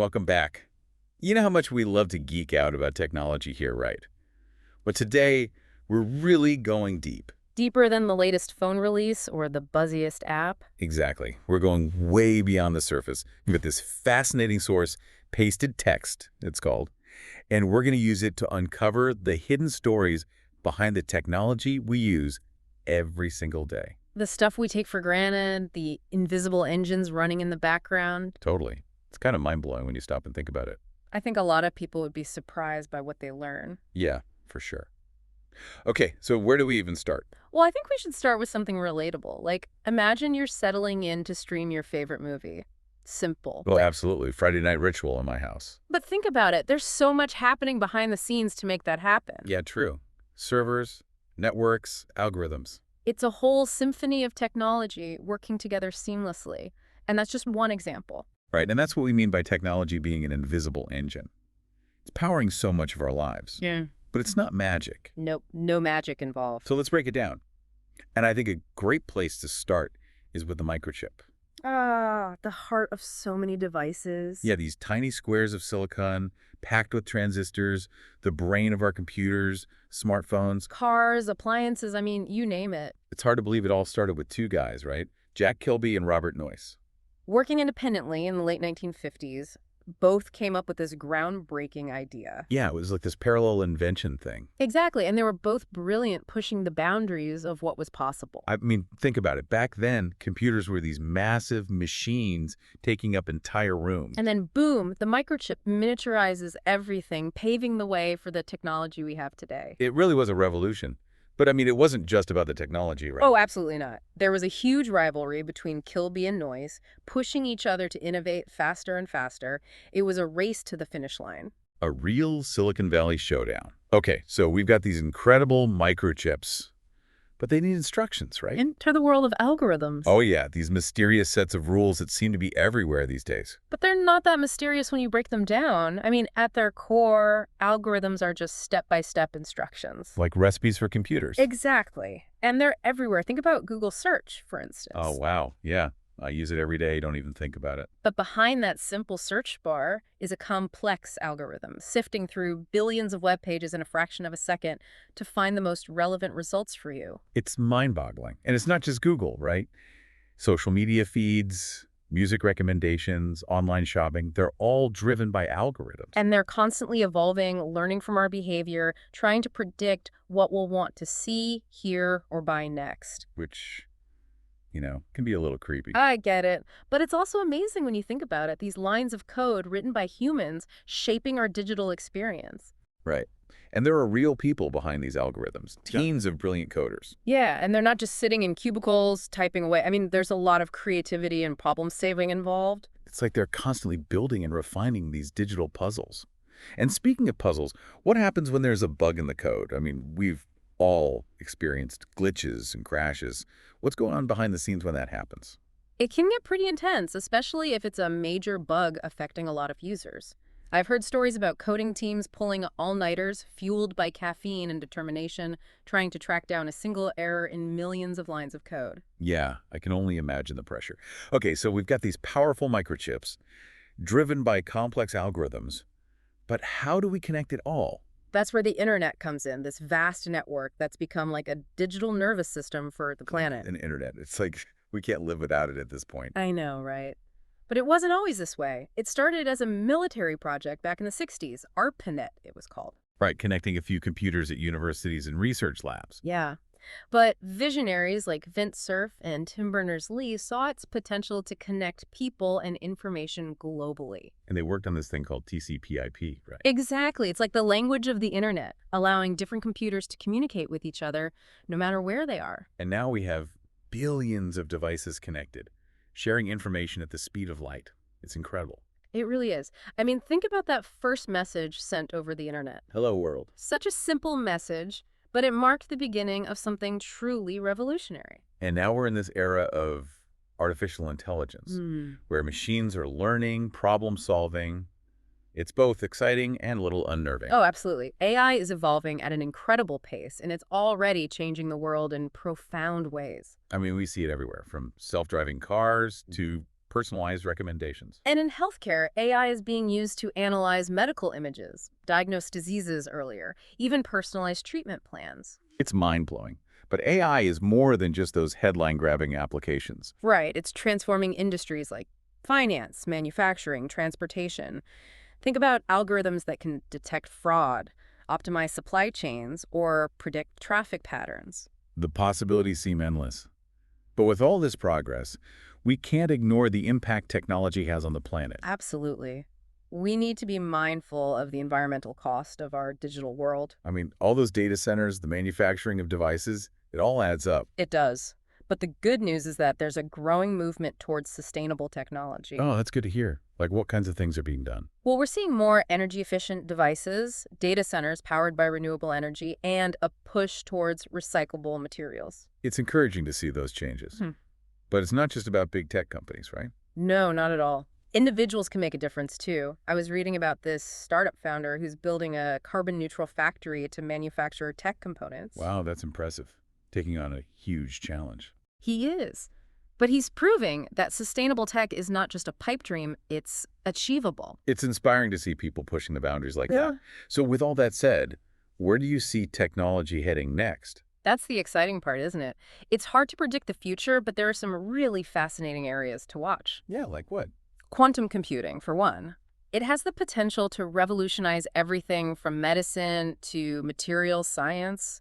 welcome back. You know how much we love to geek out about technology here, right? But today, we're really going deep. Deeper than the latest phone release or the buzziest app? Exactly. We're going way beyond the surface. We've got this fascinating source, pasted text, it's called, and we're going to use it to uncover the hidden stories behind the technology we use every single day. The stuff we take for granted, the invisible engines running in the background. Totally. It's kind of mind-blowing when you stop and think about it. I think a lot of people would be surprised by what they learn. Yeah, for sure. Okay, so where do we even start? Well, I think we should start with something relatable. Like, imagine you're settling in to stream your favorite movie. Simple. Oh, absolutely. Friday night ritual in my house. But think about it. There's so much happening behind the scenes to make that happen. Yeah, true. Servers, networks, algorithms. It's a whole symphony of technology working together seamlessly. And that's just one example. Right, and that's what we mean by technology being an invisible engine. It's powering so much of our lives. Yeah. But it's not magic. Nope, no magic involved. So let's break it down. And I think a great place to start is with the microchip. The heart of so many devices. Yeah, these tiny squares of silicon packed with transistors, the brain of our computers, smartphones. Cars, appliances, I mean, you name it. It's hard to believe it all started with two guys, right? Jack Kilby and Robert Noyce. Working independently in the late 1950s, both came up with this groundbreaking idea. Yeah, it was like this parallel invention thing. Exactly, and they were both brilliant, pushing the boundaries of what was possible. I mean, think about it. Back then, computers were these massive machines taking up entire rooms. And then boom, the microchip miniaturizes everything, paving the way for the technology we have today. It really was a revolution. But I mean, it wasn't just about the technology, right? Oh, absolutely not. There was a huge rivalry between Kilby and Noyce, pushing each other to innovate faster and faster. It was a race to the finish line. A real Silicon Valley showdown. Okay, so we've got these incredible microchips, but they need instructions, right? Enter the world of algorithms. Oh yeah, these mysterious sets of rules that seem to be everywhere these days. But they're not that mysterious when you break them down. I mean, at their core, algorithms are just step-by-step instructions. Like recipes for computers. Exactly. And they're everywhere. Think about Google search, for instance. Oh, wow. Yeah. I use it every day. Don't even think about it. But behind that simple search bar is a complex algorithm, sifting through billions of web pages in a fraction of a second to find the most relevant results for you. It's mind-boggling. And it's not just Google, right? Social media feeds, music recommendations, online shopping, they're all driven by algorithms. And they're constantly evolving, learning from our behavior, trying to predict what we'll want to see, hear, or buy next. Which, you know, can be a little creepy. I get it. But it's also amazing when you think about it. These lines of code written by humans shaping our digital experience. Right. And there are real people behind these algorithms, teams of brilliant coders. Yeah, and they're not just sitting in cubicles typing away. I mean, there's a lot of creativity and problem-solving involved. It's like they're constantly building and refining these digital puzzles. And speaking of puzzles, what happens when there's a bug in the code? I mean, we've all experienced glitches and crashes. What's going on behind the scenes when that happens? It can get pretty intense, especially if it's a major bug affecting a lot of users. I've heard stories about coding teams pulling all-nighters, fueled by caffeine and determination, trying to track down a single error in millions of lines of code. Yeah, I can only imagine the pressure. Okay, so we've got these powerful microchips driven by complex algorithms, but how do we connect it all? That's where the internet comes in, this vast network that's become like a digital nervous system for the planet. An internet. It's like we can't live without it at this point. I know, right? But it wasn't always this way. It started as a military project back in the 60s. ARPANET, it was called. Right, connecting a few computers at universities and research labs. Yeah. But visionaries like Vint Cerf and Tim Berners-Lee saw its potential to connect people and information globally. And they worked on this thing called TCP/IP, right? Exactly. It's like the language of the internet, allowing different computers to communicate with each other no matter where they are. And now we have billions of devices connected, sharing information at the speed of light. It's incredible. It really is. I mean, think about that first message sent over the internet. Hello, world. Such a simple message, but it marked the beginning of something truly revolutionary. And now we're in this era of artificial intelligence, where machines are learning, problem-solving. It's both exciting and a little unnerving. Oh, absolutely. AI is evolving at an incredible pace, and it's already changing the world in profound ways. I mean, we see it everywhere, from self-driving cars to personalized recommendations. And in healthcare, AI is being used to analyze medical images, diagnose diseases earlier, even personalize treatment plans. It's mind-blowing. But AI is more than just those headline-grabbing applications. Right, it's transforming industries like finance, manufacturing, transportation. Think about algorithms that can detect fraud, optimize supply chains, or predict traffic patterns. The possibilities seem endless. But with all this progress, we can't ignore the impact technology has on the planet. Absolutely. We need to be mindful of the environmental cost of our digital world. I mean, all those data centers, the manufacturing of devices, it all adds up. It does. But the good news is that there's a growing movement towards sustainable technology. Oh, that's good to hear. Like what kinds of things are being done? Well, we're seeing more energy-efficient devices, data centers powered by renewable energy, and a push towards recyclable materials. It's encouraging to see those changes. But it's not just about big tech companies, right? No, not at all. Individuals can make a difference, too. I was reading about this startup founder who's building a carbon-neutral factory to manufacture tech components. Wow, that's impressive. Taking on a huge challenge. He is. But he's proving that sustainable tech is not just a pipe dream, it's achievable. It's inspiring to see people pushing the boundaries like that. So with all that said, where do you see technology heading next? That's the exciting part, isn't it? It's hard to predict the future, but there are some really fascinating areas to watch. Yeah, like what? Quantum computing, for one. It has the potential to revolutionize everything from medicine to materials science.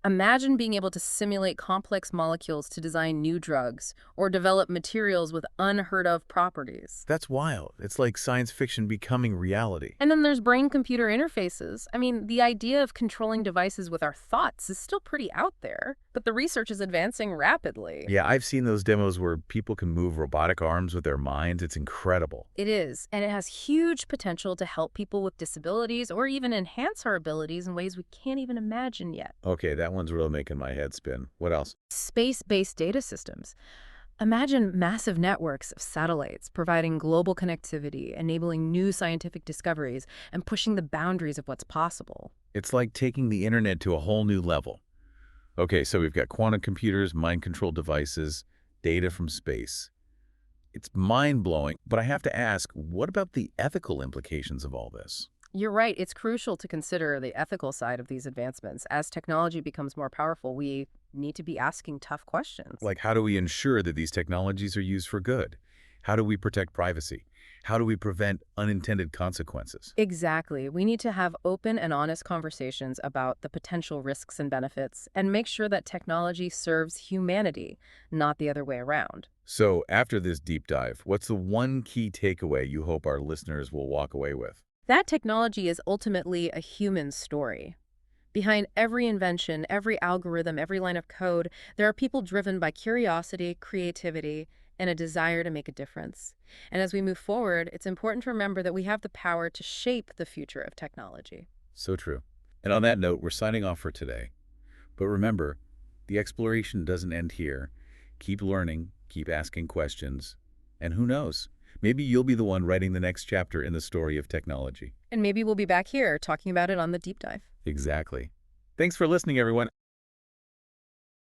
Imagine being able to simulate complex molecules to design new drugs or develop materials with unheard-of properties. That's wild. It's like science fiction becoming reality. And then there's brain-computer interfaces. I mean, the idea of controlling devices with our thoughts is still pretty out there, but the research is advancing rapidly. Yeah, I've seen those demos where people can move robotic arms with their minds. It's incredible. It is, and it has huge potential to help people with disabilities or even enhance our abilities in ways we can't even imagine yet. Okay, that one's really making my head spin. What else? Space-based data systems. Imagine massive networks of satellites providing global connectivity, enabling new scientific discoveries, and pushing the boundaries of what's possible. It's like taking the internet to a whole new level. Okay, so we've got quantum computers, mind-controlled devices, data from space. It's mind-blowing, but I have to ask, what about the ethical implications of all this? You're right. It's crucial to consider the ethical side of these advancements. As technology becomes more powerful, we need to be asking tough questions. Like, how do we ensure that these technologies are used for good? How do we protect privacy? How do we prevent unintended consequences? Exactly. We need to have open and honest conversations about the potential risks and benefits and make sure that technology serves humanity, not the other way around. So, after this deep dive, what's the one key takeaway you hope our listeners will walk away with? That technology is ultimately a human story. Behind every invention, every algorithm, every line of code, there are people driven by curiosity, creativity, and a desire to make a difference. And as we move forward, it's important to remember that we have the power to shape the future of technology. So true. And on that note, we're signing off for today. But remember, the exploration doesn't end here. Keep learning, keep asking questions, and who knows? Maybe you'll be the one writing the next chapter in the story of technology. And maybe we'll be back here talking about it on the deep dive. Exactly. Thanks for listening, everyone.